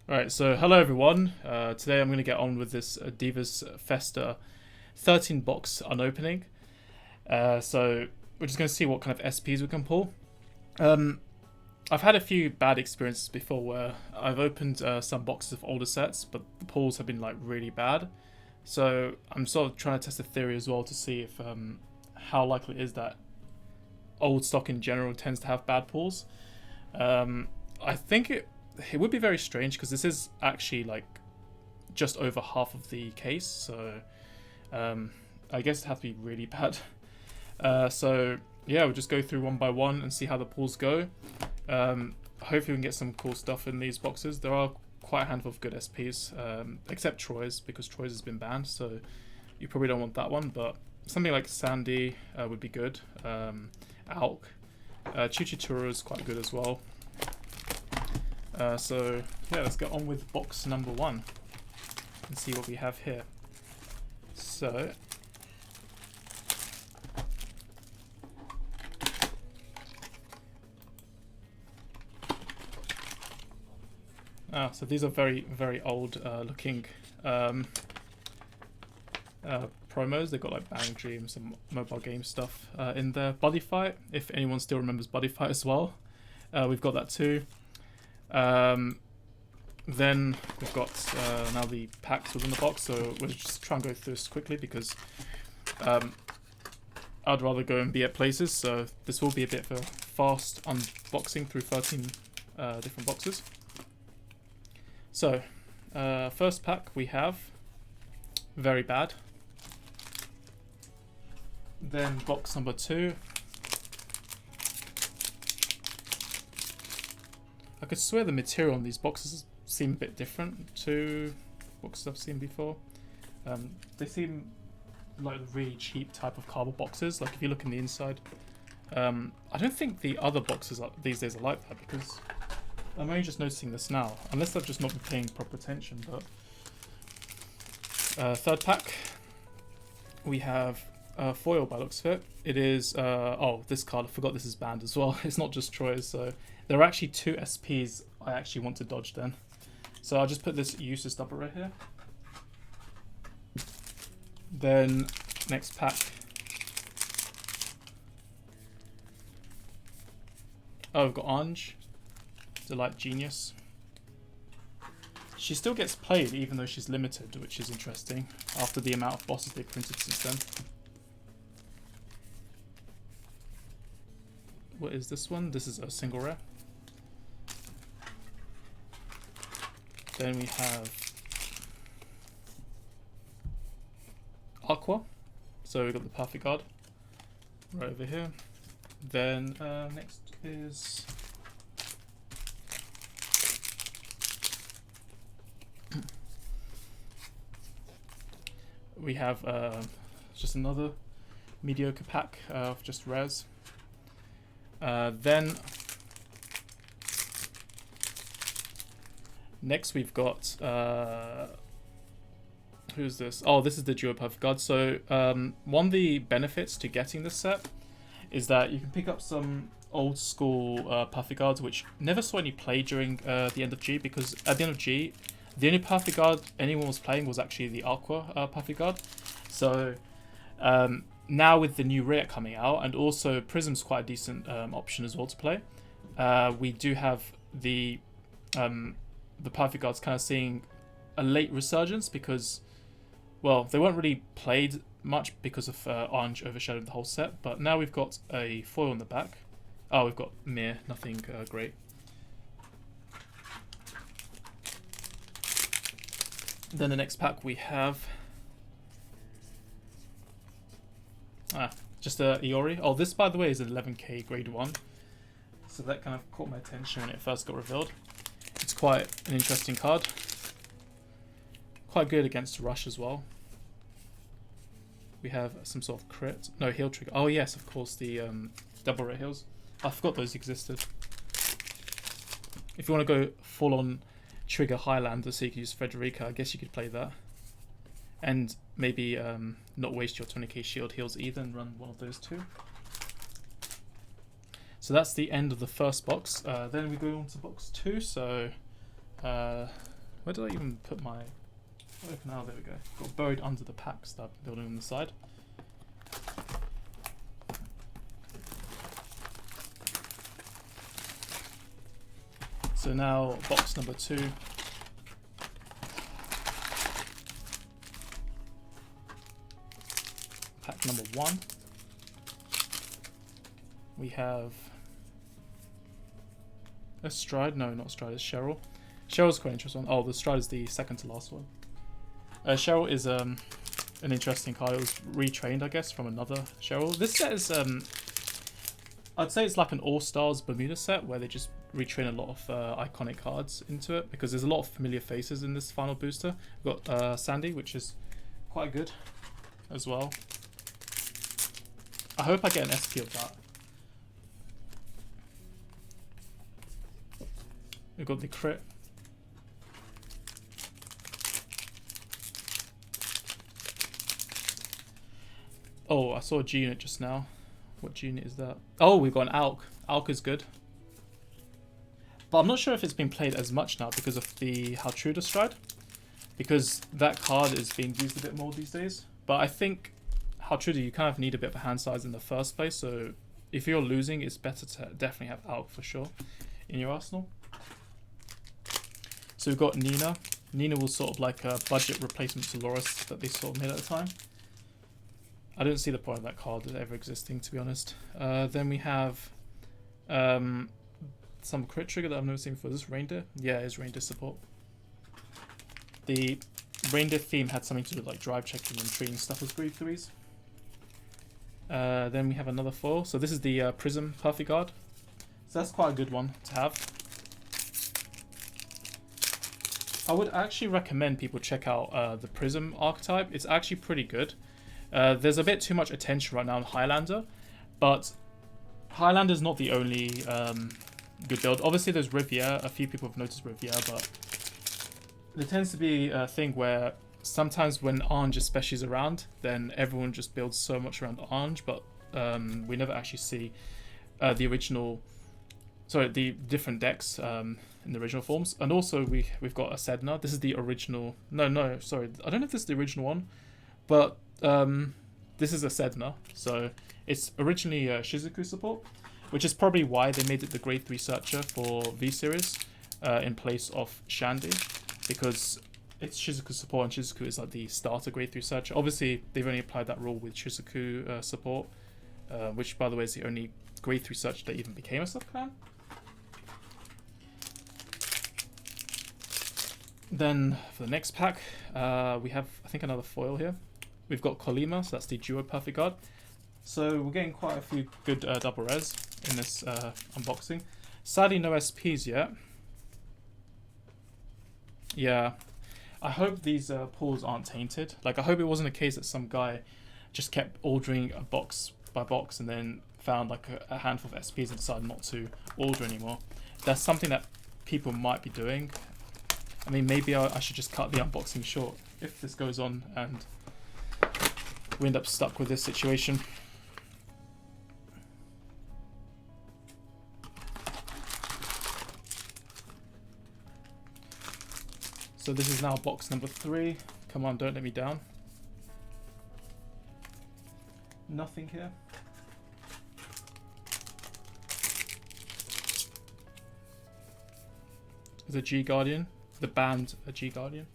Alright, so hello everyone. Today I'm going to get on with this Diva's Festa 13 box unopening. So we're just going to see what kind of SPs we can pull. I've had a few bad experiences before where I've opened some boxes of older sets, but the pulls have been like really bad. So I'm sort of trying to test a theory as well to see if how likely it is that old stock in general tends to have bad pulls. I think it would be very strange because this is actually like just over half of the case, so I guess it has to be really bad. So yeah, we'll just go through one by one and see how the pulls go. Hopefully we can get some cool stuff in these boxes. There are quite a handful of good SPs, except Troy's, because Troy's has been banned, so you probably don't want that one, but something like Sandy would be good. Alk. Chichituro is quite good as well. So yeah, let's get on with box number 1 and see what we have here. So so these are very, very old looking promos. They've got like Bang Dream, some mobile game stuff in there. Buddy Fight, if anyone still remembers Buddy Fight as well. We've got that too. Then we've got now the packs within the box, so we'll just try and go through this quickly because I'd rather go and be at places, so this will be a bit of a fast unboxing through 13 different boxes. So first pack we have Very Bad. Then box number 2. I could swear the material on these boxes seem a bit different to boxes I've seen before. They seem like really cheap type of cardboard boxes. Like if you look in the inside, I don't think the other boxes these days are like that, because I'm only just noticing this now. Unless I've just not been paying proper attention. But third pack, we have foil by looks of it. It is oh, this card, I forgot this is banned as well. It's not just Troy's, so there are actually 2 SPs I actually want to dodge then. So I'll just put this useless double right here. Then next pack. Oh, we've got Anj, Delight Genius. She still gets played even though she's limited, which is interesting after the amount of bosses they printed since then. What is this one? This is a single rare. Then we have Aqua. So we've got the Perfect Guard right over here. Then next is we have just another mediocre pack of just rares. Then next we've got who's this? Oh, this is the Duo Perfect Guard. So one of the benefits to getting this set is that you can pick up some old school Perfect Guards which never saw any play during the end of G, because at the end of G the only Perfect Guard anyone was playing was actually the Aqua Perfect Guard. So now with the new rare coming out, and also Prism's quite a decent option as well to play, we do have the Perfect Guards kind of seeing a late resurgence because, well, they weren't really played much because of Orange overshadowed the whole set, but now we've got a foil in the back. Oh, we've got Mir, nothing great. Then the next pack we have just a Iori. Oh, this by the way is an 11k grade 1, so that kind of caught my attention when it first got revealed. It's quite an interesting card, quite good against Rush as well. We have some sort of crit, no, heal trigger. Oh yes, of course, the double rate heals. I forgot those existed. If you want to go full on trigger Highlander so you can use Frederica, I guess you could play that. And maybe not waste your 20k shield heals either and run one of those two. So that's the end of the first box. Then we go on to box 2. So Where did I even put my... Open now, there we go. Got buried under the packs that I'm building on the side. So now box number 2. Pack number 1. We have a Stride. No, not Stride, it's Cheryl. Cheryl's quite interesting. Oh, the Stride is the second to last one. Cheryl is an interesting card. It was retrained, I guess, from another Cheryl. This set is, I'd say it's like an All-Stars Bermuda set where they just retrain a lot of iconic cards into it because there's a lot of familiar faces in this final booster. We've got Sandy, which is quite good as well. I hope I get an SP of that. We've got the crit. Oh, I saw a G unit just now. What G unit is that? Oh, we've got an Alk. Alk is good. But I'm not sure if it's been played as much now because of the Haltruda Stride. Because that card is being used a bit more these days. But I think Haltruda, you kind of need a bit of a hand size in the first place. So if you're losing, it's better to definitely have Alk for sure in your arsenal. So we've got Nina. Nina was sort of like a budget replacement to Loris that they sort of made at the time. I don't see the point of that card ever existing, to be honest. Then we have some crit trigger that I've never seen before. Is this Reindeer? Yeah, it's Reindeer support. The Reindeer theme had something to do with like drive checking and treating stuff as grade 3s. Then we have another foil. So this is the Prism Perfect Guard. So that's quite a good one to have. I would actually recommend people check out the Prism archetype. It's actually pretty good. There's a bit too much attention right now on Highlander, but Highlander is not the only good build. Obviously there's Riviere. A few people have noticed Riviere, but there tends to be a thing where sometimes when Ange especially is around, then everyone just builds so much around Ange, but we never actually see the different decks in the original forms. And also we've got a Sedna. This is the original. No, sorry. I don't know if this is the original one, but this is a Sedna. So it's originally a Shizuku support, which is probably why they made it the grade 3 searcher for V-Series in place of Shandy, because it's Shizuku support and Shizuku is like the starter grade 3 searcher. Obviously, they've only applied that rule with Shizuku support, which by the way is the only grade 3 searcher that even became a sub-clan. Then for the next pack, we have, I think, another foil here. We've got Kolima, so that's the Duo Perfect Guard. So we're getting quite a few good double res in this unboxing. Sadly, no SPs yet. Yeah, I hope these pulls aren't tainted. Like, I hope it wasn't a case that some guy just kept ordering a box by box and then found like a handful of SPs and decided not to order anymore. That's something that people might be doing. I mean, maybe I should just cut the unboxing short if this goes on and we end up stuck with this situation. So this is now box number 3. Come on, don't let me down. Nothing here. There's a G Guardian. The band, a G Guardian.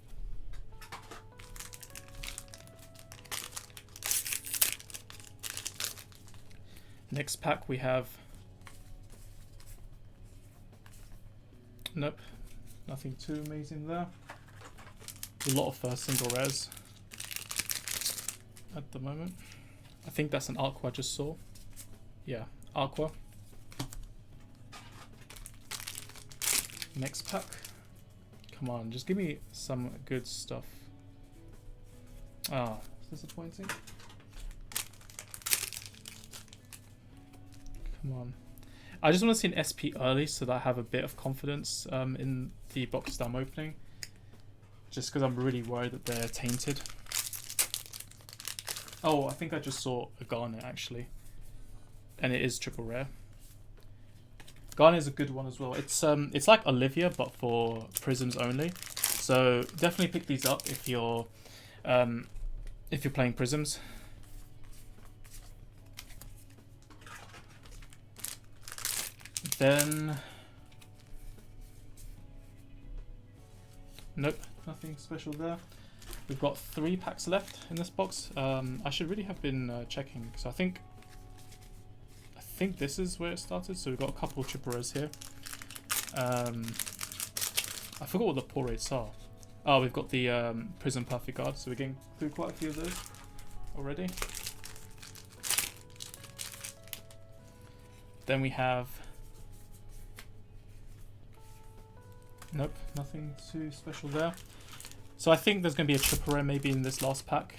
Next pack we have... Nope, nothing too amazing there. A lot of single res at the moment. I think that's an Aqua I just saw. Yeah, Aqua. Next pack. Come on, just give me some good stuff. Ah, it's disappointing. Come on. I just want to see an SP early so that I have a bit of confidence in the box that I'm opening. Just because I'm really worried that they're tainted. Oh, I think I just saw a Garnet actually. And it is triple rare. Garnet is a good one as well. It's like Olivia but for prisms only. So So definitely pick these up if you're playing Prisms. Then, nope, nothing special there. We've got 3 packs left in this box. I should really have been checking, so I think this is where it started. So we've got a couple triple rares here. I forgot what the pull rates are. Oh, we've got the Prism Perfect Guard, so we're getting through quite a few of those already. Then we have, nope, nothing too special there. So I think there's going to be a triple rare maybe in this last pack.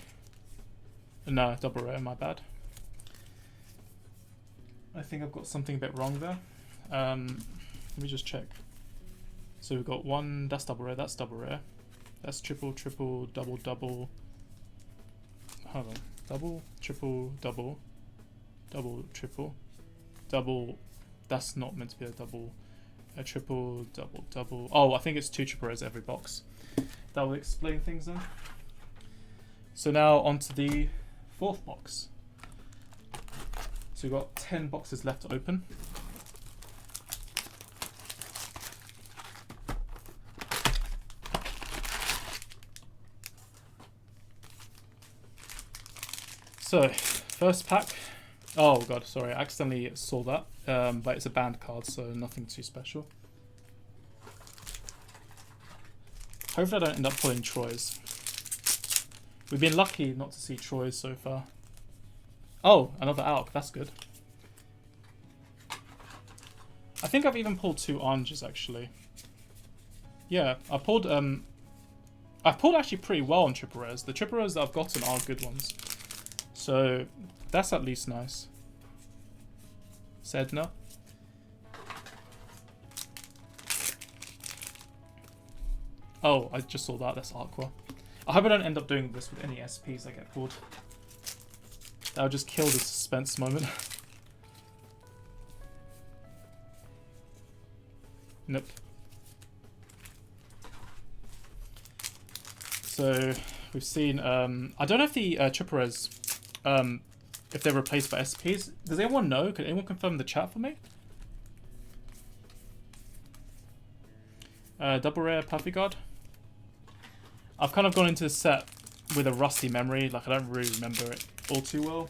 No, double rare, my bad. I think I've got something a bit wrong there. Let me just check. So we've got 1, that's double rare, that's double rare. That's triple, triple, double, double. Hold on. Double, triple, double, double, triple, double. That's not meant to be a double. A triple, double, double. Oh, I think it's 2 triple rares every box. That will explain things then. So now onto the 4th box. So we've got 10 boxes left to open. So, first pack. Oh god, sorry, I accidentally saw that. But it's a banned card, so nothing too special. Hopefully I don't end up pulling Troy's. We've been lucky not to see Troy's so far. Oh, another Alk, that's good. I think I've even pulled 2 oranges actually. Yeah, I've pulled actually pretty well on triple rares. The triple rares that I've gotten are good ones. So that's at least nice. Sedna. Oh, I just saw that. That's Aqua. I hope I don't end up doing this with any SPs that get pulled. That would just kill the suspense moment. Nope. So we've seen. I don't know if the triple res, if they're replaced by SPs. Does anyone know? Can anyone confirm in the chat for me? Double rare Puffy Guard. I've kind of gone into the set with a rusty memory. Like I don't really remember it all too well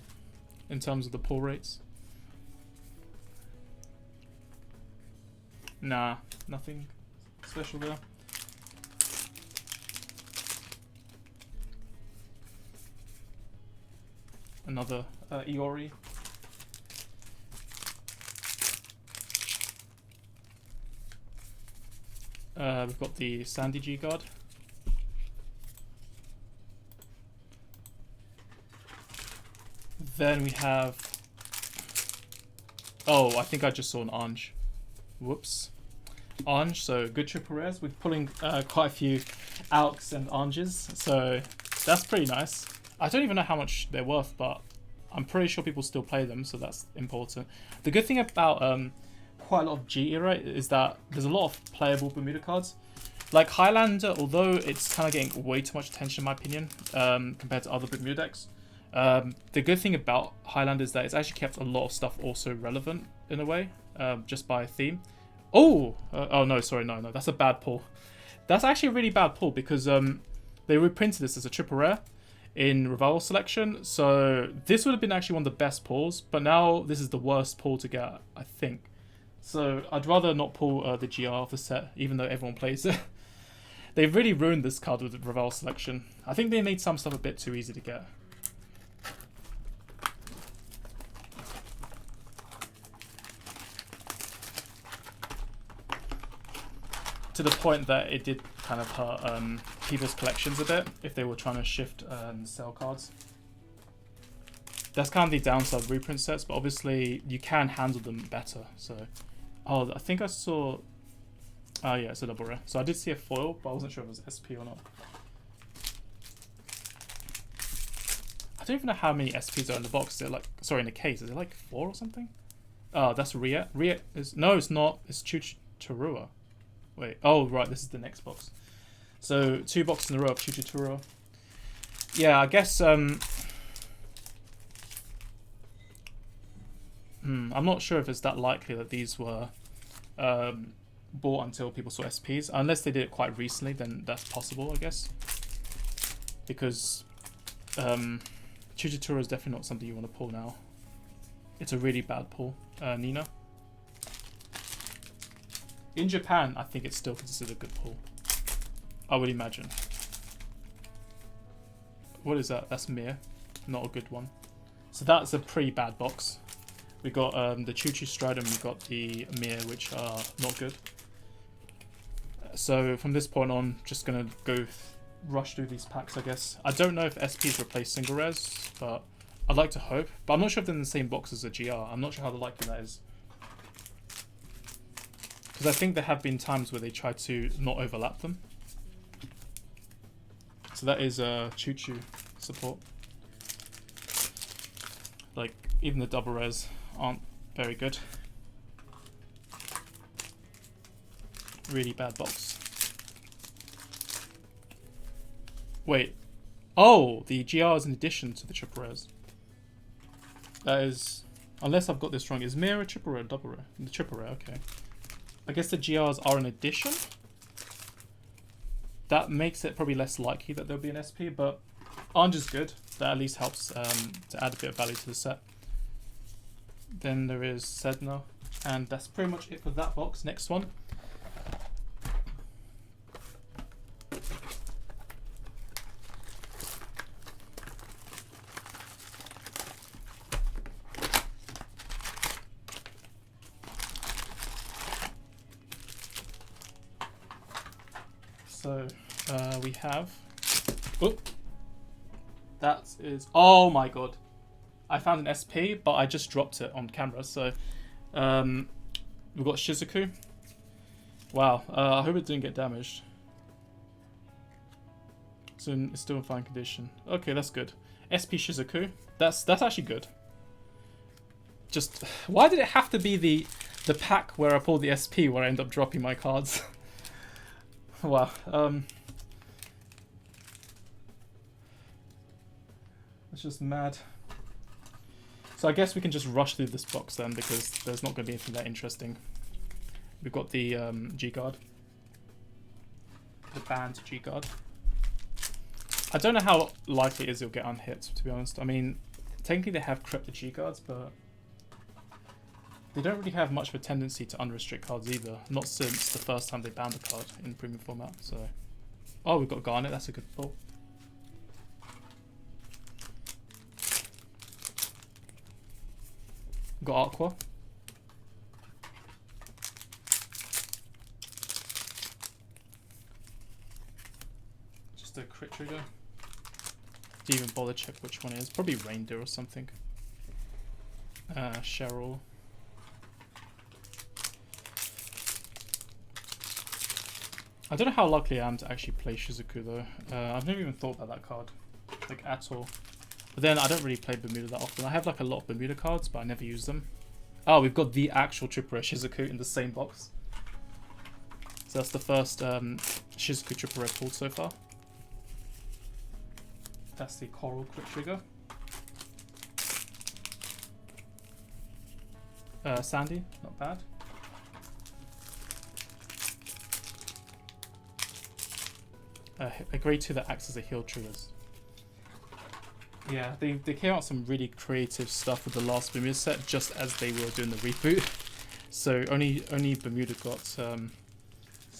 in terms of the pull rates. Nah, nothing special there. Another Iori. We've got the Sandy G Guard. Then we have... Oh, I think I just saw an Ange. Whoops. Ange, so good triple rares. We're pulling quite a few Alks and Anges, so that's pretty nice. I don't even know how much they're worth, but I'm pretty sure people still play them, so that's important. The good thing about quite a lot of G era is that there's a lot of playable Bermuda cards. Like Highlander, although it's kind of getting way too much attention in my opinion compared to other Bermuda decks, the good thing about Highlander is that it's actually kept a lot of stuff also relevant in a way, just by theme. Oh! Oh no, sorry, no, that's a bad pull. That's actually a really bad pull because they reprinted this as a triple rare in Revival Selection, so this would have been actually one of the best pulls, but now this is the worst pull to get, I think. So I'd rather not pull the GR of the set, even though everyone plays it. They've really ruined this card with the Revival Selection. I think they made some stuff a bit too easy to get. To the point that it did kind of hurt people's collections a bit if they were trying to shift and sell cards. That's kind of the downside of reprint sets, but obviously you can handle them better. So, oh, I think I saw. Oh yeah, it's a double rare. So I did see a foil, but I wasn't sure if it was SP or not. I don't even know how many SPs are in the box. Is it like, sorry, in the case? Is it like 4 or something? Oh, that's Ria. Ria is, no, it's not. It's Chucharua. Wait, oh right, this is the next box. So 2 boxes in a row of Chuchitoro. Yeah, I guess I'm not sure if it's that likely that these were bought until people saw SPs. Unless they did it quite recently, then that's possible, I guess. Because Chuchitoro is definitely not something you want to pull now. It's a really bad pull, Nina. In Japan, I think it's still considered a good pull. I would imagine. What is that? That's Mir. Not a good one. So that's a pretty bad box. We got the Chuchu Strider and we got the Mir, which are not good. So from this point on, just gonna go rush through these packs, I guess. I don't know if SPs replace single res, but I'd like to hope. But I'm not sure if they're in the same box as a GR. I'm not sure how likely that is. Because I think there have been times where they try to not overlap them. So that is Chuchu support. Like, even the double res aren't very good. Really bad box. Wait. Oh, the GR is in addition to the triple res. That is, unless I've got this wrong, is Mir a triple rare or double rare? The triple rare, okay. I guess the GRs are an addition. That makes it probably less likely that there'll be an SP, but Orange is good. That at least helps to add a bit of value to the set. Then there is Sedna, and that's pretty much it for that box. Next one. So we have, oh, that is, oh my god, I found an SP, but I just dropped it on camera. So we've got Shizuku. Wow, I hope it didn't get damaged. So it's still in fine condition. Okay, that's good. SP Shizuku, that's actually good. Just, why did it have to be the pack where I pulled the SP where I end up dropping my cards? Wow. It's just mad. So I guess we can just rush through this box then, because there's not going to be anything that interesting. We've got the G-Guard. The banned G-Guard. I don't know how likely it is it'll get unhit, to be honest. I mean, technically they have crept the G-Guards, but they don't really have much of a tendency to unrestrict cards either. Not since the first time they banned a card in premium format. So, oh, we've got Garnet. That's a good pull. We've got Aqua. Just a crit trigger. Didn't even bother check which one it is. Probably Reindeer or something. Cheryl. I don't know how likely I am to actually play Shizuku though. I've never even thought about that card, like, at all. But then I don't really play Bermuda that often. I have like a lot of Bermuda cards, but I never use them. Oh, we've got the actual triple rare Shizuku in the same box. So that's the first Shizuku triple rare pulled so far. That's the Coral crit trigger. Sandy, not bad. A grade 2 that acts as a heal triggers. Yeah, they came out with some really creative stuff with the last Bermuda set, just as they were doing the reboot. So only Bermuda got some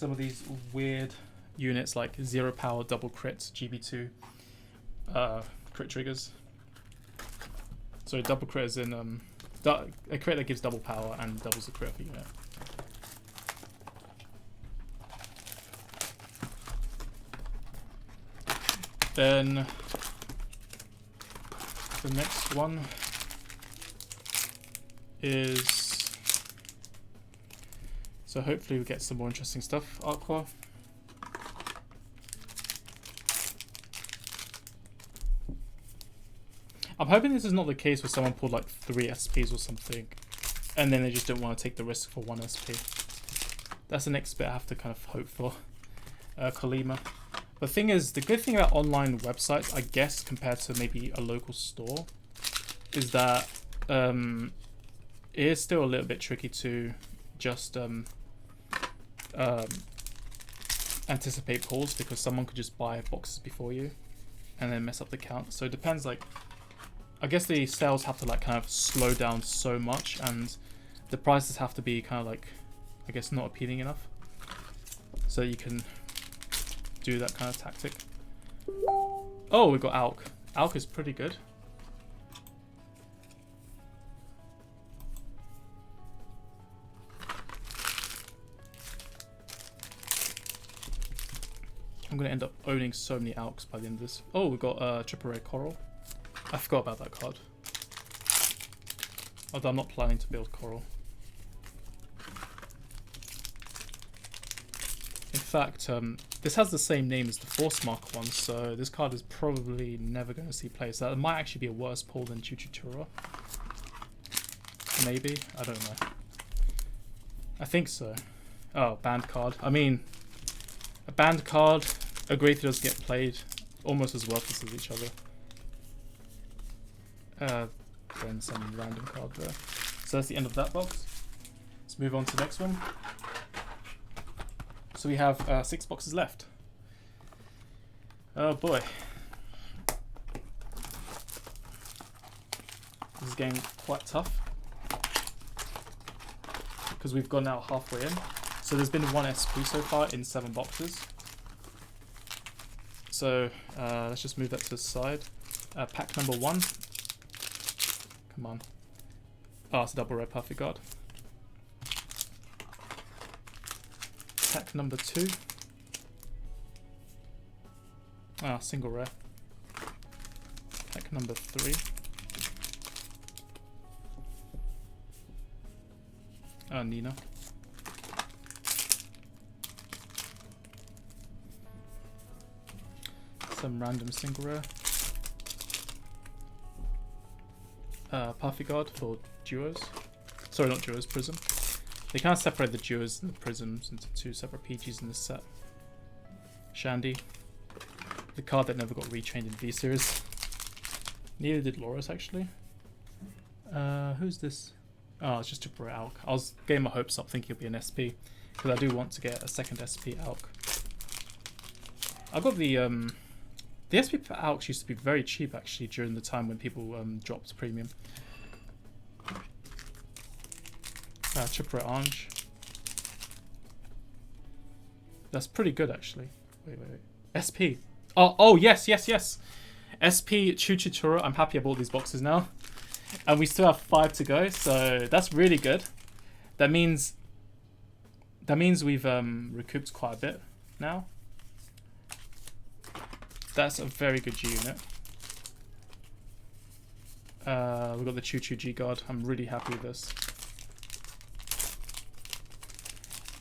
of these weird units like 0 power double crits, GB2 crit triggers. So double crit is in a crit that gives double power and doubles the crit of a unit. Then the next one is, so hopefully we get some more interesting stuff. Aqua. I'm hoping this is not the case where someone pulled like 3 SPs or something and then they just don't want to take the risk for 1 SP. That's the next bit I have to kind of hope for. Kalima. The thing is, the good thing about online websites, I guess, compared to maybe a local store, is that it is still a little bit tricky to just anticipate pulls, because someone could just buy boxes before you and then mess up the count. So it depends, like, I guess the sales have to like kind of slow down so much, and the prices have to be kind of like, I guess, not appealing enough, so you can do that kind of tactic. Oh, we got Alk. Alk is pretty good. I'm gonna end up owning so many Alks by the end of this. Oh, we got Triple Red Coral. I forgot about that card. Although I'm not planning to build Coral. In fact, this has the same name as the Force Mark one, so this card is probably never going to see play. So that might actually be a worse pull than Chuchitura. Maybe? I don't know. I think so. Oh, banned card. I mean, a banned card, a great that doesn't get played, almost as worthless as each other. Then some random card there. So that's the end of that box. Let's move on to the next one. So we have 6 boxes left. Oh boy. This is getting quite tough, because we've gone out halfway in. So there's been 1 SP so far in 7 boxes. So let's just move that to the side. Pack number 1. Come on. Oh, it's a double rare Perfect Guard. Pack number 2. Ah, single rare. Pack number 3. Nina. Some random single rare. Perfect Guard for duos. Sorry, not duos, Prism. They kind of separate the duos and the prisms into 2 separate PGs in this set. Shandy. The card that never got retrained in V-Series. Neither did Loris, actually. Who's this? Oh, it's just a Bro Alk. I was getting my hopes up thinking it'd be an SP, because I do want to get a second SP Alk. I got the SP for Alks used to be very cheap, actually, during the time when people dropped premium. Triple Orange. That's pretty good, actually. Wait. SP. Oh, yes. SP Chuchitura. I'm happy I bought these boxes now. And we still have 5 to go, so that's really good. That means we've recouped quite a bit now. That's a very good G unit. We've got the Choo G Guard. I'm really happy with this.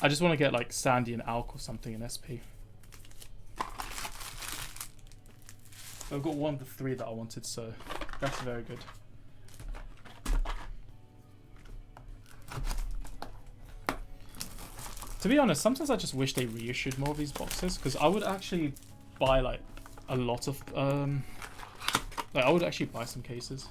I just want to get like Sandy and Alk or something in SP. I've got 1 of the 3 that I wanted, so that's very good. To be honest, sometimes I just wish they reissued more of these boxes, because I would actually buy like a lot of like I would actually buy some cases.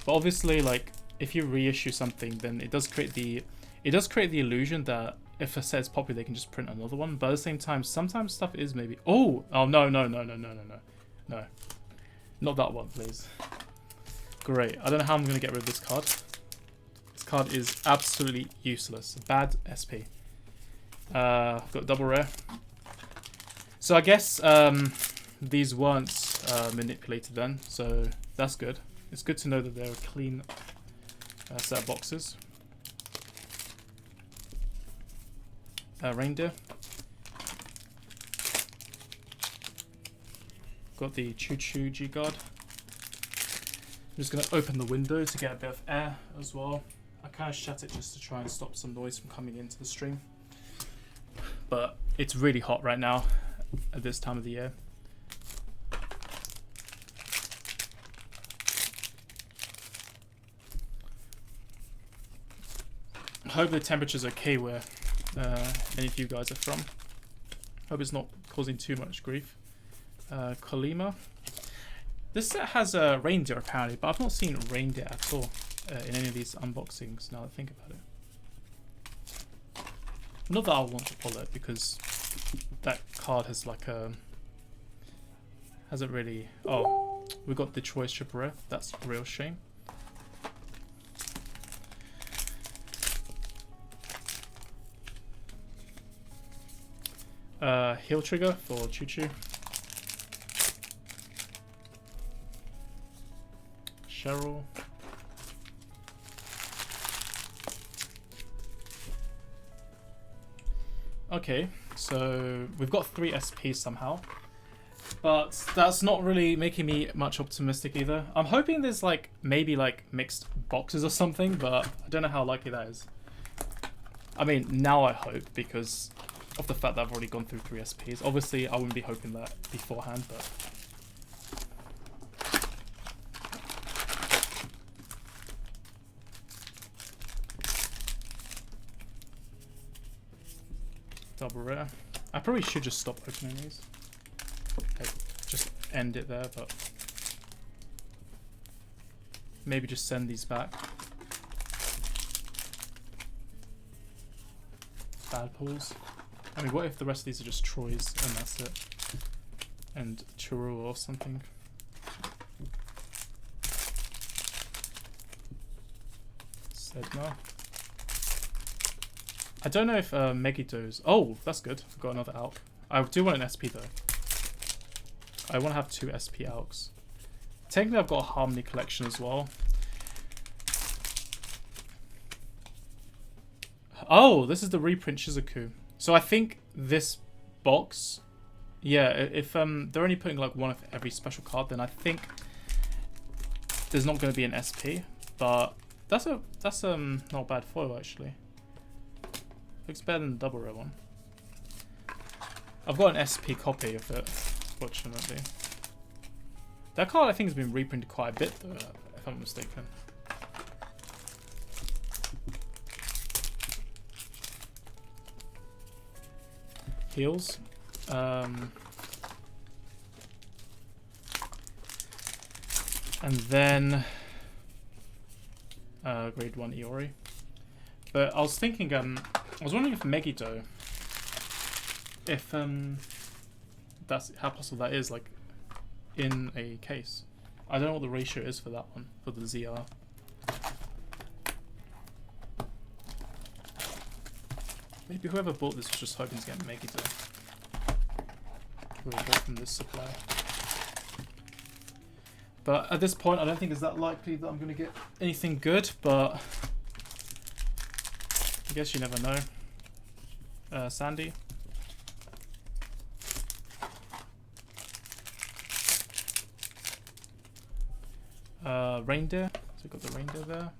But obviously, like, if you reissue something, then it does create the illusion that if a set's popular, they can just print another one. But at the same time, sometimes stuff is maybe no, not that one, please. Great. I don't know how I'm gonna get rid of this card. This card is absolutely useless. Bad SP. I've got double rare. So I guess these weren't manipulated then, so that's good. It's good to know that they're a clean set of boxes. Reindeer. Got the Choo G Guard. I'm just going to open the window to get a bit of air as well. I kind of shut it just to try and stop some noise from coming into the stream. But it's really hot right now at this time of the year. I hope the temperature's okay where any of you guys are from. Hope it's not causing too much grief. Kolima. This set has a reindeer apparently, but I've not seen reindeer at all in any of these unboxings now that I think about it. Not that I want to pull it, because that card has like a... hasn't really... Oh, we got the Choice Triple Rare. That's a real shame. Heal Trigger for Choo Choo. Cheryl. Okay, so we've got 3 SPs somehow, but that's not really making me much optimistic either. I'm hoping there's like maybe like mixed boxes or something, but I don't know how likely that is. I mean, now I hope, because of the fact that I've already gone through 3 SPs. Obviously, I wouldn't be hoping that beforehand, but... Double rare. I probably should just stop opening these. Like, just end it there, but... maybe just send these back. Bad pulls. I mean, what if the rest of these are just Troy's and that's it? And Churu or something. Said no. I don't know if Megito's... Oh, that's good. I've got another Alk. I do want an SP though. I want to have 2 SP Alks. Technically, I've got a Harmony collection as well. Oh, this is the Reprint Shizuku. So I think this box, yeah, if they're only putting like 1 of every special card, then I think there's not going to be an SP. But that's not a bad foil actually. Looks better than the double rare one. I've got an SP copy of it, fortunately. That card I think has been reprinted quite a bit though, if I'm not mistaken. Heals. And then grade 1 Iori. But I was thinking, I was wondering if Megito, if that's how possible that is, like in a case. I don't know what the ratio is for that one, for the ZR. Maybe whoever bought this was just hoping to get Megito. Whoever bought from this supply. But at this point, I don't think it's that likely that I'm going to get anything good, but I guess you never know. Sandy. Reindeer. So we've got the reindeer there.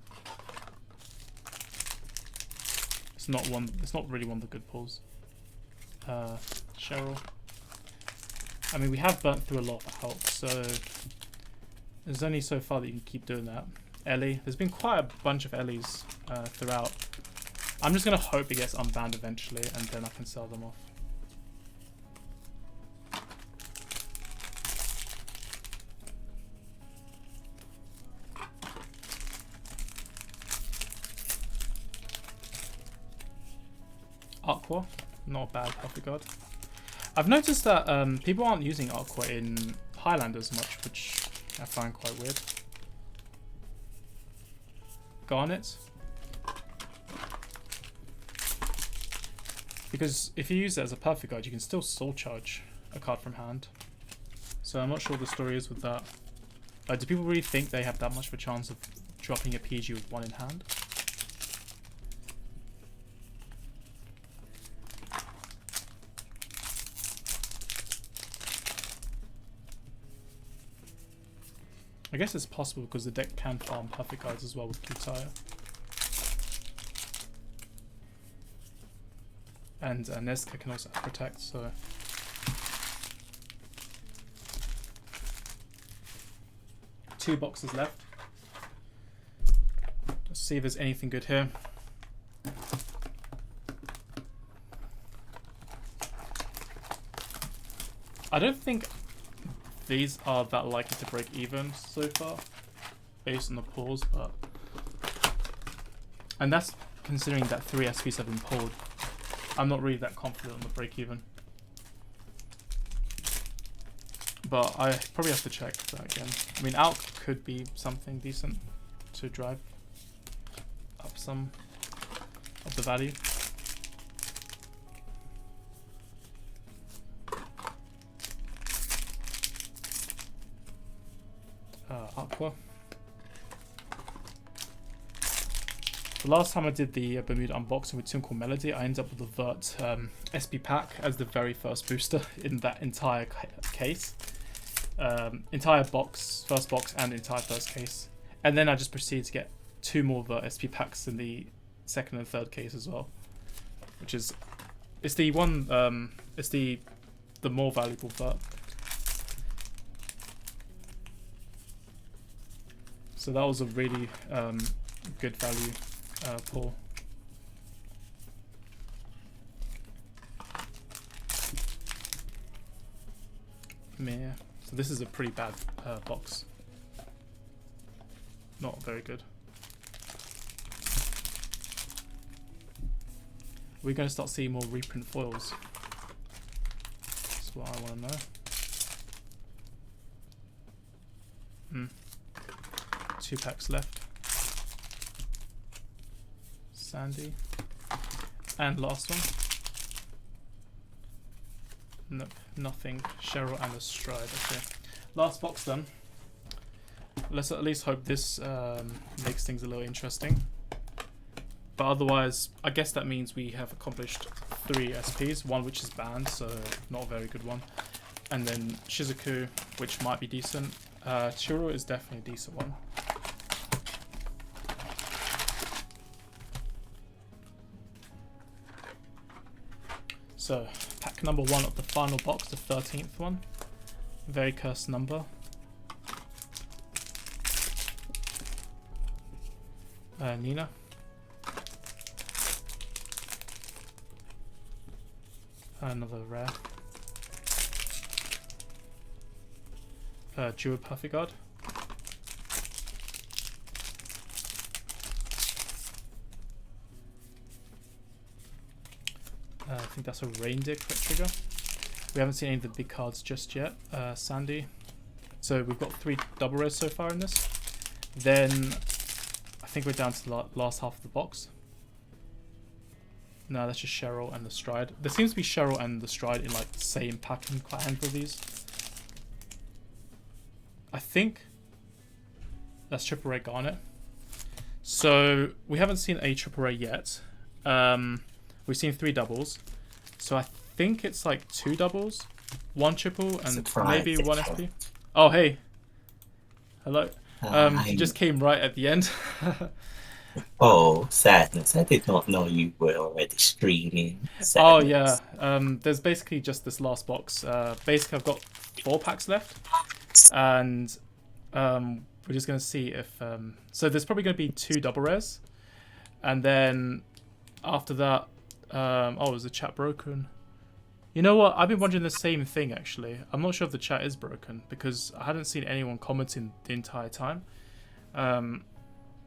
It's not one. It's not really one of the good pulls. Cheryl. I mean, we have burnt through a lot of help, so there's only so far that you can keep doing that. Ellie. There's been quite a bunch of Ellies throughout. I'm just gonna hope it gets unbanned eventually, and then I can sell them off. Aqua, not a bad Perfect Guard. I've noticed that people aren't using Aqua in Highlanders much, which I find quite weird. Garnet. Because if you use it as a Perfect Guard, you can still Soul Charge a card from hand. So I'm not sure what the story is with that. Do people really think they have that much of a chance of dropping a PG with 1 in hand? I guess it's possible because the deck can farm Perfect Guards as well with Kutaya. And Nezca can also protect, so... Two boxes left. Let's see if there's anything good here. I don't think these are that likely to break even so far, based on the pulls, but... And that's considering that 3 SPs have been pulled. I'm not really that confident on the break even. But I probably have to check that again. I mean, Alk could be something decent to drive up some of the value. Aqua. The last time I did the Bermuda unboxing with Twinkle Melody, I ended up with the Vert SP pack as the very first booster in that entire case. Entire box, first box and entire first case. And then I just proceeded to get 2 more Vert SP packs in the second and third case as well. Which is, it's the one, it's the more valuable Vert. So that was a really good value pull. Yeah. So this is a pretty bad box. Not very good. We're going to start seeing more reprint foils. That's what I want to know. 2 packs left. Sandy. And last one. Nope, nothing. Cheryl and a Stride. Okay. Last box then. Let's at least hope this makes things a little interesting. But otherwise, I guess that means we have accomplished 3 SPs. One which is banned, so not a very good one. And then Shizuku, which might be decent. Chiro is definitely a decent one. So, pack number 1 of the final box, the 13th one. Very cursed number. Nina. Another rare. Duo Perfect Guard. I think that's a Reindeer crit trigger. We haven't seen any of the big cards just yet. Sandy. So we've got 3 double rares so far in this. Then I think we're down to the last half of the box. No, that's just Cheryl and the Stride. There seems to be Cheryl and the Stride in like the same pack in quite a handful of these. I think that's Triple Ray Garnet. So we haven't seen a Triple Ray yet. We've seen 3 doubles. So I think it's like 2 doubles, 1 triple, and surprise, maybe 1 SP. Oh, hey. Hello. You just came right at the end. Oh, sadness. I did not know you were already streaming. Sadness. Oh, yeah. There's basically just this last box. Basically, I've got 4 packs left. And we're just going to see if... so there's probably going to be 2 double rares. And then after that... oh, is the chat broken? You know what? I've been wondering the same thing, actually. I'm not sure if the chat is broken, because I hadn't seen anyone commenting the entire time.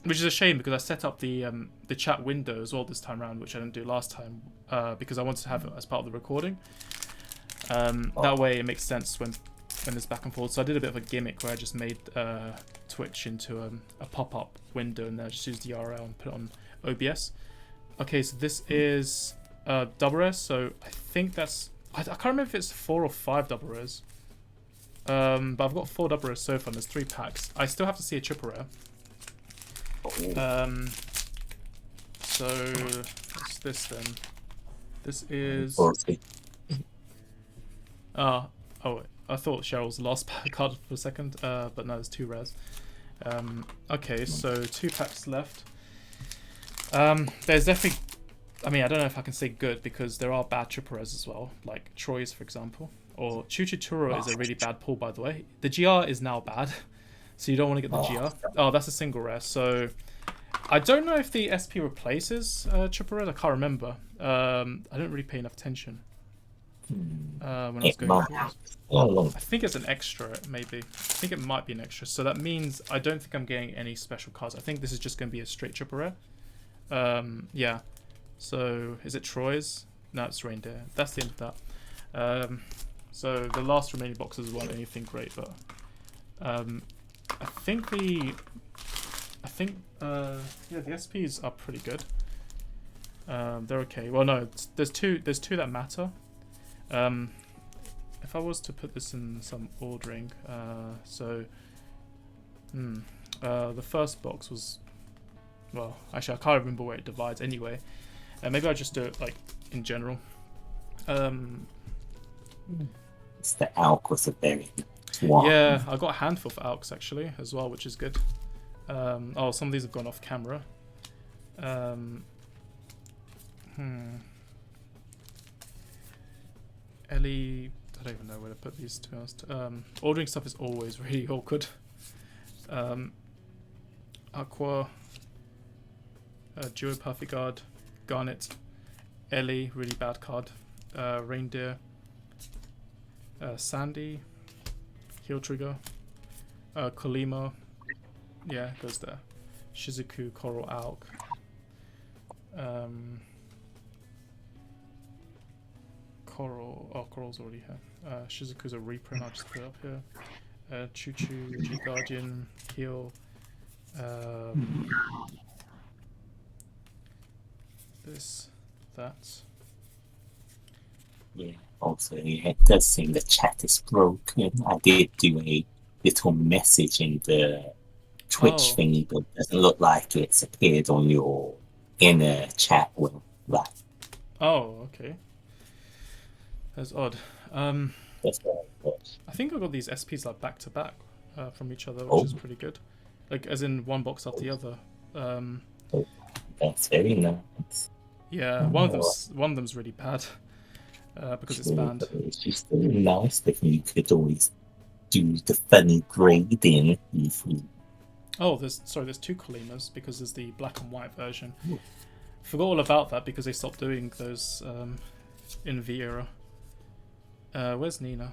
Which is a shame, because I set up the chat window as well this time around, which I didn't do last time, because I wanted to have it as part of the recording. That way it makes sense when there's back and forth. So I did a bit of a gimmick where I just made Twitch into a pop-up window, and then I just used the URL and put it on OBS. Okay, so this is double rares, so I think that's... I can't remember if it's 4 or 5 double rares. But I've got 4 double rares so far, and there's 3 packs. I still have to see a triple rare. So what's this then? This is... oh, wait. I thought Cheryl's the last card for a second, but no, there's 2 rares. Okay, so 2 packs left. There's definitely... I mean, I don't know if I can say good, because there are bad triple rares as well, like Troy's, for example. Or Chuchituro is a really bad pull, by the way. The GR is now bad, so you don't want to get the GR. Oh, that's a single rare. So I don't know if the SP replaces triple rare. I can't remember. I don't really pay enough attention. when I was It going might through. have. Oh, long. I think it's an extra, maybe. I think it might be an extra. So that means I don't think I'm getting any special cards. I think this is just going to be a straight triple rare. Yeah. So is it Troy's? No, it's Reindeer. That's the end of that. So the last remaining boxes weren't anything great, but I think the SPs are pretty good. They're okay. Well, no, there's two that matter. If I was to put this in some ordering, the first box was, well, actually I can't remember where it divides anyway. Maybe I'll just do it like in general. It's the Alk was a very nice one. Yeah, I got a handful of Alks actually as well, which is good. Oh, some of these have gone off camera. Ellie, I don't even know where to put these, to be honest. Ordering stuff is always really awkward. Aqua, Duo Perfect Guard, Garnet, Ellie, really bad card. Reindeer, Sandy, Heal Trigger, Kolima, yeah, goes there. Shizuku, Coral Alk. Coral's already here. Shizuku's a reprint, I'll just put it up here. Choo Choo, G Guardian, Heal. This, that. Yeah. Also, it does seem the chat is broken. I did do a little message in the Twitch thingy, but it doesn't look like it's appeared on your inner chat. Well, right. Oh, okay. That's odd. That's what I thought. I think I got these SPs like back to back from each other, which is pretty good. Like as in one box after the other. That's very nice. Yeah, one of them's really bad because it's banned. It's just very nice that you could always do the funny grading. Oh, there's two Kolimas because there's the black and white version. Forgot all about that because they stopped doing those in V era. Where's Nina?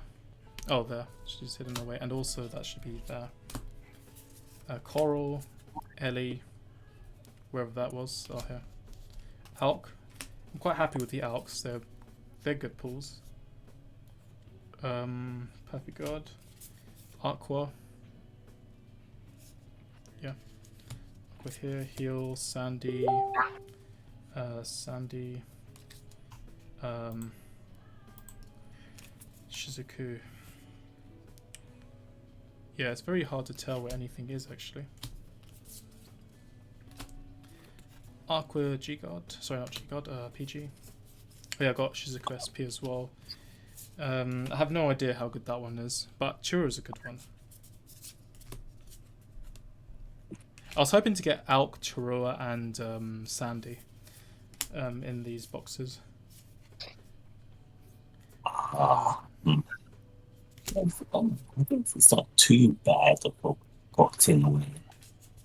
Oh, there. She's hidden away, and also that should be there. Coral, Ellie, wherever that was. Oh, here. Alk. I'm quite happy with the Alks. They're good pulls. Perfect Guard, Aqua. Yeah. Aqua here. Heal, Sandy. Sandy. Shizuku. Yeah, it's very hard to tell where anything is actually. Aqua G-Guard. Sorry, not G-Guard, PG. Oh, yeah, I got Shizuku SP as well. I have no idea how good that one is, but Churo's a good one. I was hoping to get Alk, Churua, and Sandy in these boxes. I think it's not too bad of a box in a way.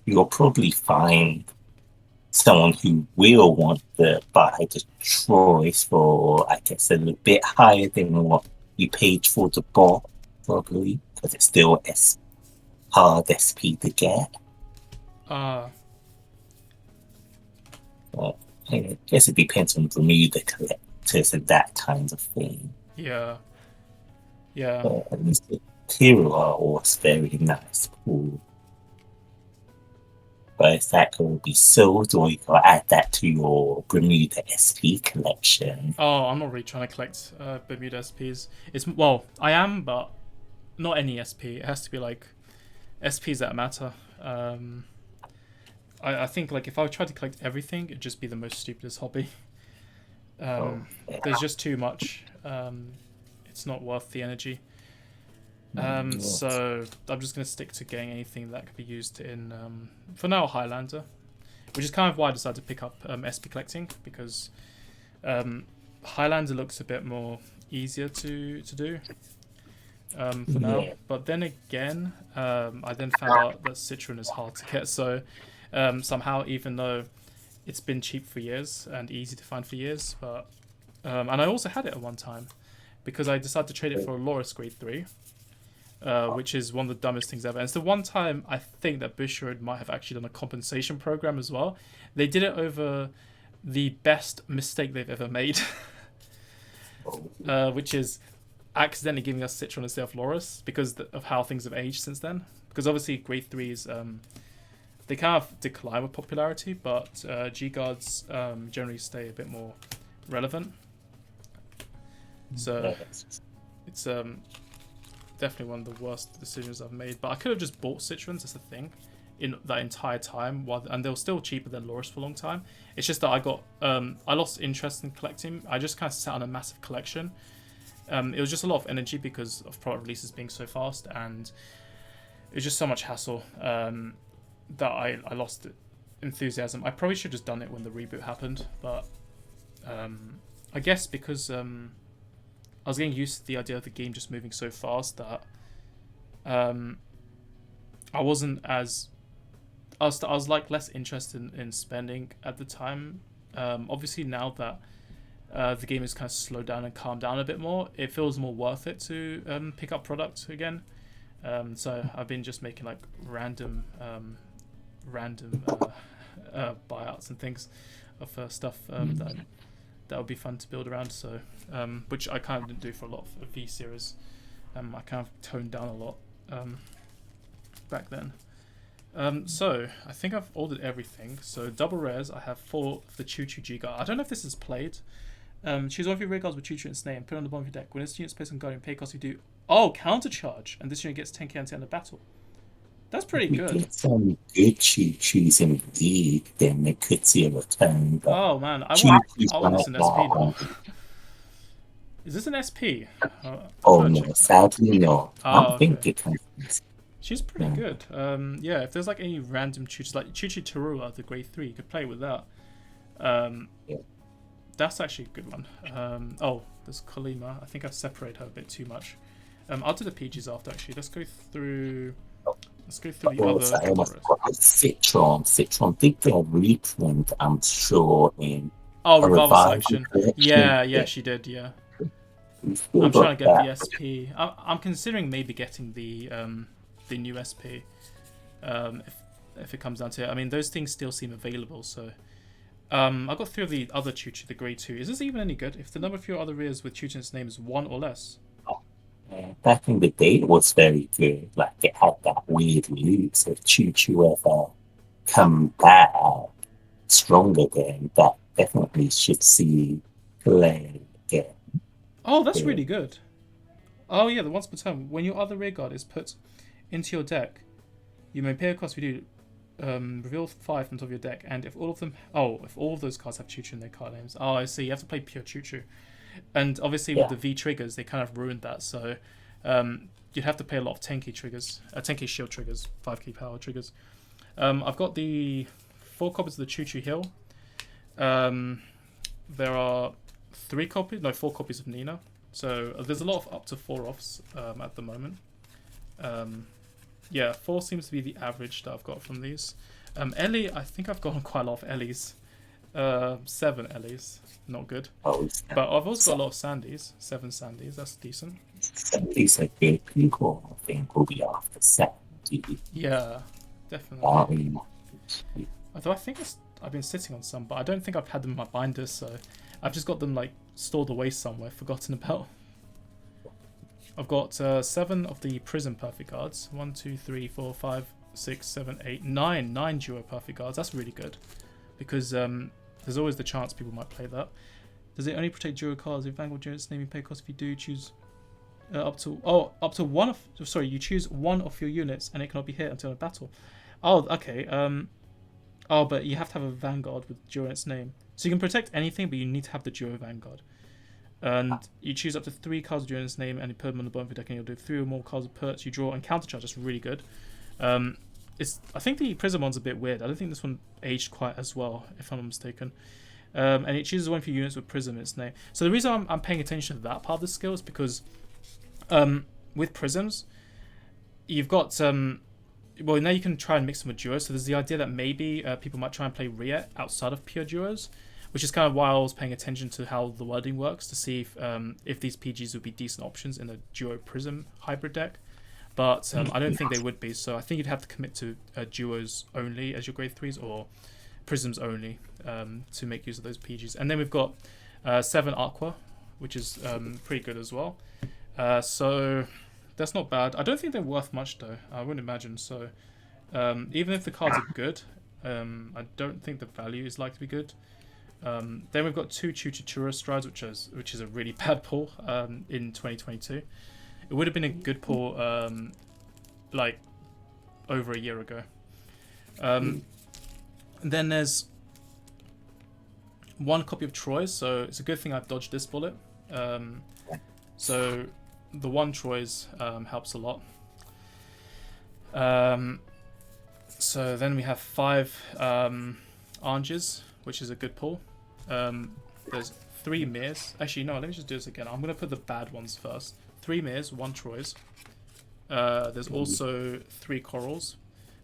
You'll probably find someone who will want to buy the choice for, I guess, a little bit higher than what you paid for the bot, probably, because it's still hard SP to get. I guess it depends on Bermuda collectors and that kind of thing. Yeah. Yeah. At least the Tirua was very nice pool. But is that going to be sold, or you got to add that to your Bermuda SP collection? Oh, I'm not really trying to collect Bermuda SPs. Well, I am, but not any SP. It has to be like SPs that matter. I think like if I tried to collect everything, it'd just be the most stupidest hobby. There's just too much. It's not worth the energy. So I'm just going to stick to getting anything that could be used in, for now, Highlander, which is kind of why I decided to pick up SP collecting, because Highlander looks a bit more easier to do for now. But then again, I then found out that Citron is hard to get, so somehow, even though it's been cheap for years and easy to find for years, but and I also had it at one time, because I decided to trade it for a Loris grade 3, which is one of the dumbest things ever. And it's the one time I think that Bushiroad might have actually done a compensation program as well. They did it over the best mistake they've ever made, which is accidentally giving us Citron instead of Loris because of how things have aged since then. Because obviously grade 3s, they kind of decline with popularity, but G-Guards generally stay a bit more relevant. So it's definitely one of the worst decisions I've made. But I could have just bought Citrons, that's the thing, in that entire time, and they were still cheaper than Loris for a long time. It's just that I lost interest in collecting. I just kind of sat on a massive collection. It was just a lot of energy because of product releases being so fast, and it was just so much hassle that I lost enthusiasm. I probably should have just done it when the reboot happened, but I guess because I was getting used to the idea of the game just moving so fast that I wasn't as... I was like less interested in spending at the time. Obviously now that the game has kind of slowed down and calmed down a bit more, it feels more worth it to pick up products again. So I've been just making like random buyouts and things of stuff that would be fun to build around. So which I kind of didn't do for a lot of V series. I kind of toned down a lot back then. So I think I've ordered everything. So double rares, I have 4 of the Choo Choo G-Guard. I don't know if this is played. Choose one of your rear guards with Choo Choo and Snake and put it on the bottom of your deck. When this unit's placed on Guardian, pay cost you do. Oh, countercharge, and this unit gets 10k anti under battle. That's pretty good. Get some good Choo Choos indeed, then they could see a return. Oh man, I want this in SP now. Is this an SP? Oh no, sadly no. I think it can. She's pretty good. Yeah, if there's like any random Choo-Choos, like Choo-Choo Tarua, the grade 3, you could play with that. Yeah. That's actually a good one. Oh, there's Kalima. I think I've separated her a bit too much. I'll do the PGs after actually. Let's go through the other. Citron did their reprint, I'm sure, in Revolver Selection. Yeah, she did, yeah. I'm trying to get the SP. I'm considering maybe getting the new SP if it comes down to it. I mean, those things still seem available, so I've got 3 of the other Choo Choo, the grade 2. Is this even any good? If the number of your other rears with Choo Choo's name is 1 or less? Back in the day, it was very good. Like, it had that weird loop. So if Choo Choo ever come back stronger again, that definitely should see play again. Oh, that's really good. Oh yeah, the once per turn. When your other rear guard is put into your deck, you may pay a cost. We do reveal 5 from top of your deck, and if all of those cards have Choo Choo in their card names. Oh, I see. You have to play pure Choo Choo, and obviously with the V triggers, they kind of ruined that. So you'd have to pay a lot of 10k triggers, 10k shield triggers, 5k power triggers. I've got the 4 copies of the Choo Choo Hill. There are 4 copies of Nina. So there's a lot of up to 4 offs at the moment. Yeah, 4 seems to be the average that I've got from these. Ellie, I think I've gotten quite a lot of Ellies. 7 Ellies, not good. But I've also got a lot of Sandys. 7 Sandys, that's decent. Sandys are good people, I think, will be after 70. Yeah, definitely. Although I think I've been sitting on some, but I don't think I've had them in my binders, so I've just got them like stored away somewhere, forgotten about. I've got 7 of the Prism Perfect Guards. 1, 2, 3, 4, 5, 6, 7, 8, 9. 9 Duo Perfect Guards. That's really good. Because there's always the chance people might play that. Does it only protect Duo cards with Vanguard units? Naming pay cost if you do choose up to one of... Sorry, you choose one of your units and it cannot be hit until a battle. Oh, okay. But you have to have a Vanguard with Duo in its name. So you can protect anything, but you need to have the Duo Vanguard. And you choose up to 3 cards with Duo in its name and you put them on the bottom of your deck and you'll do 3 or more cards of perks you draw and countercharge. That's really good. I think the Prism one's a bit weird. I don't think this one aged quite as well, if I'm not mistaken. And it chooses one for units with Prism in its name. So the reason I'm paying attention to that part of the skill is because with Prisms, you've got well, now you can try and mix them with duos. So there's the idea that maybe people might try and play Riet outside of pure duos, which is kind of why I was paying attention to how the wording works to see if these PGs would be decent options in a duo Prism hybrid deck. But I don't think they would be, so I think you'd have to commit to duos only as your grade 3s or Prisms only to make use of those PGs. And then we've got 7 Aqua, which is pretty good as well. So that's not bad. I don't think they're worth much though, I wouldn't imagine. So even if the cards are good, I don't think the value is likely to be good. Then we've got 2 Chuchichura strides, which is a really bad pull in 2022. It would have been a good pull like over a year ago. And then there's 1 copy of Troy's, so it's a good thing I've dodged this bullet. So the 1 Troy's helps a lot. So then we have 5 Anges, which is a good pull. There's 3 Mirs. Actually, no, let me just do this again. I'm going to put the bad ones first. 3 Mirs, 1 Troy's. There's also 3 Corals.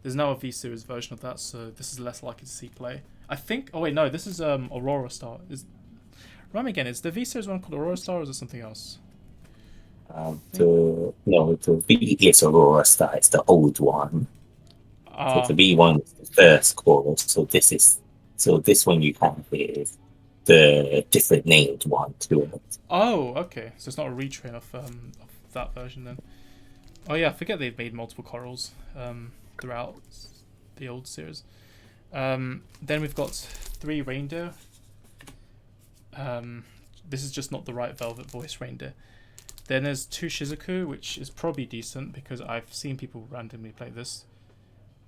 There's now a V-Series version of that, so this is less likely to see play. I think... Oh, wait, no, this is Aurora Star. Remind me again, is the V-Series one called Aurora Star, or is it something else? The V is Aurora Star. It's the old one. So the V one is the first Coral. So this one you have is the different named one to it. Oh, okay. So it's not a retrain of that version then. Oh yeah, I forget they've made multiple Corals throughout the old series. Then we've got 3 Reindeer. This is just not the right Velvet Voice Reindeer. Then there's 2 Shizuku, which is probably decent because I've seen people randomly play this.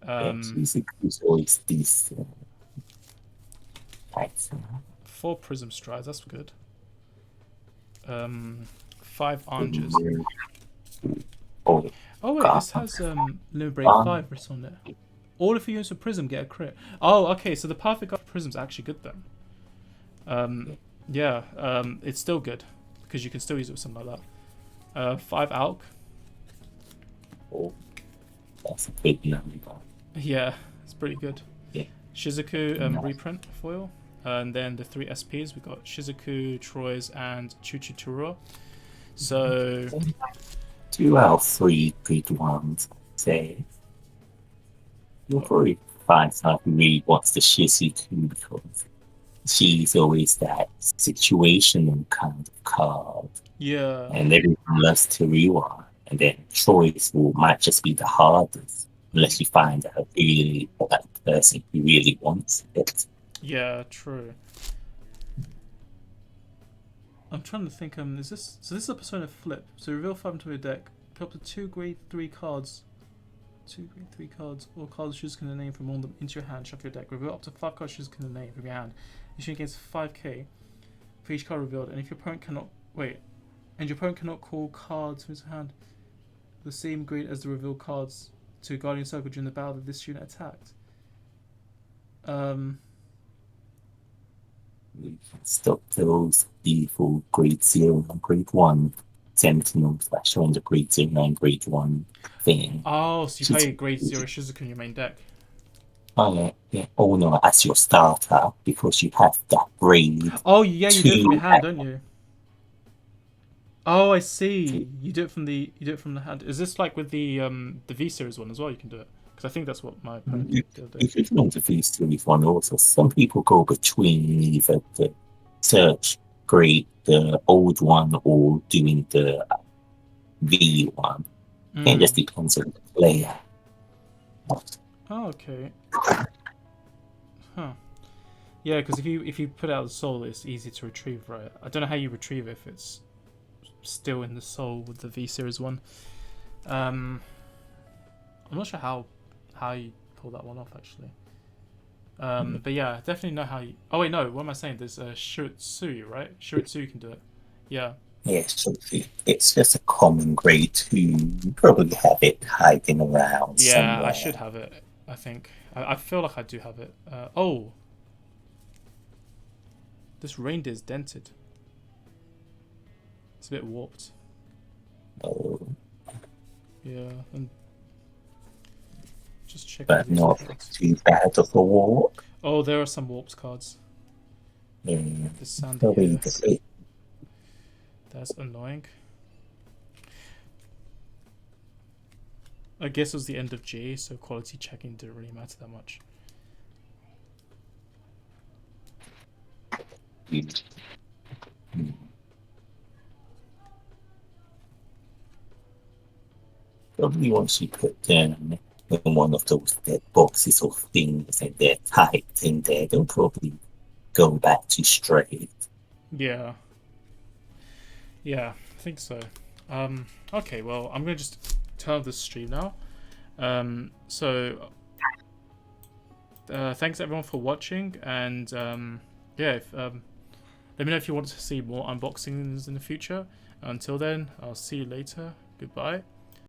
Shizuku's always decent. 4 Prism Strides, that's good. 5 Anges. Oh wait, this has Limit Break 5 written on it. All of you use a Prism get a crit. Oh, okay, so the perfect guard for Prism's actually good then. Yeah, it's still good because you can still use it with something like that. 5 Alk. Oh, that's a good number. Yeah, it's pretty good. Yeah. Shizuku reprint foil. And then the 3 SPs, we've got Shizuku, Troy's, and Chuchichura. So 2 out of 3 good ones, say. You'll probably find someone who really wants the Shizuku because she's always that situational kind of card. Yeah. And everyone loves to rewind. And then Troy's might just be the hardest unless you find a really that person who really wants it. Yeah, true. I'm trying to think. Is this so? This is a Persona flip. So reveal 5 into your deck. Put up to 2 grade 3 cards. 2 grade 3 cards or cards Shizuku in the name from all them into your hand. Shuffle your deck. Reveal up to 5 cards Shizuku in the name from your hand. Issue against 5k for each card revealed. And if your opponent cannot call cards from his hand the same grade as the revealed cards to Guardian Circle during the battle that this unit attacked. Stop those evil grade 0 and grade 1 Sentinels that show on the grade 0 and grade 1 thing. Oh, so you play grade 0 Shizuku in your main deck? Oh, yeah. Oh, no, as your starter, because you have that grade. Oh, yeah, you do it from your hand, don't you? Oh, I see. You do it from the hand. Is this like with the V-Series one as well? You can do it? Because I think that's what my opponent did the other day. You could do the V-Series one also. Some people go between either the search grade, the old one, or doing the V one. It just depends on the player. Oh, okay. Huh. Yeah, because if you put out the soul, it's easy to retrieve, right? I don't know how you retrieve it if it's still in the soul with the V-Series one. I'm not sure how you pull that one off, actually. But yeah, definitely know how you... Oh, wait, no, what am I saying? There's Shiritsu, right? Shiritsu can do it. Yeah. Yeah, so it's just a common grade 2. You probably have it hiding around somewhere. I should have it, I think. I feel like I do have it. Oh! This reindeer's dented. It's a bit warped. Oh. Yeah, and just check. But not too bad of a warp. Oh, there are some warps cards. Yeah, The sound probably here. the That's annoying. I guess it was the end of G, so quality checking didn't really matter that much. probably once you put them in one of those dead boxes or things and they're tight in there, they'll probably go back to straight. Yeah. Yeah, I think so. Okay, well, I'm gonna just turn off the stream now. Thanks everyone for watching, and yeah, let me know if you want to see more unboxings in the future. Until then, I'll see you later. Goodbye.